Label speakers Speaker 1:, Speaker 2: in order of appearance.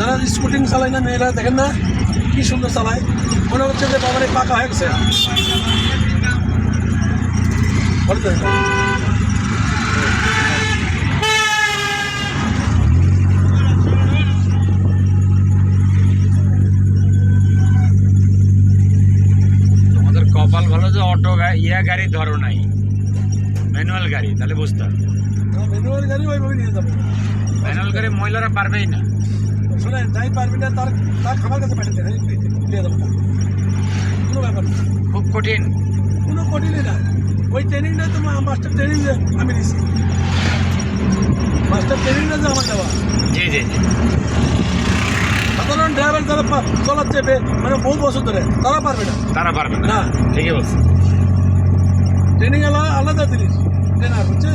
Speaker 1: যারা স্কুটিং চালায় না মেয়েরা দেখেন না কি সুন্দর চালায়, মনে হচ্ছে যে বাবার পাকা হয়ে গেছে।
Speaker 2: তোমাদের কপাল ভালো যে অটো গাড়ি ধরো নাই, ম্যানুয়াল গাড়ি, তাহলে বুঝতে হবে।
Speaker 1: ম্যানুয়াল গাড়ি ওইভাবে নিয়ে যাবো।
Speaker 2: ম্যানুয়াল গাড়ি মহিলারা পারবেই না।
Speaker 1: শোনে যাই পারবি না তার তার খাবার কাছে পাঠাতে নিয়ে যাবো, কোনো ব্যাপার না,
Speaker 2: খুব কঠিন।
Speaker 1: কোনো কঠিনই না। ওই ট্রেনিংটা তো মাস্টার ট্রেনিং আমি দিচ্ছি, মাস্টার ট্রেনিংটা যে আমার দেওয়া।
Speaker 2: জি জি জি।
Speaker 1: সাধারণ ড্রাইভার যারা চলাচ্ছে মানে বহু বছর ধরে তারা পারবে না,
Speaker 2: তারা পারবে না,
Speaker 1: না।
Speaker 2: ঠিকই বলছে।
Speaker 1: ট্রেনিং আলাদা জিনিস, ট্রেনার হচ্ছে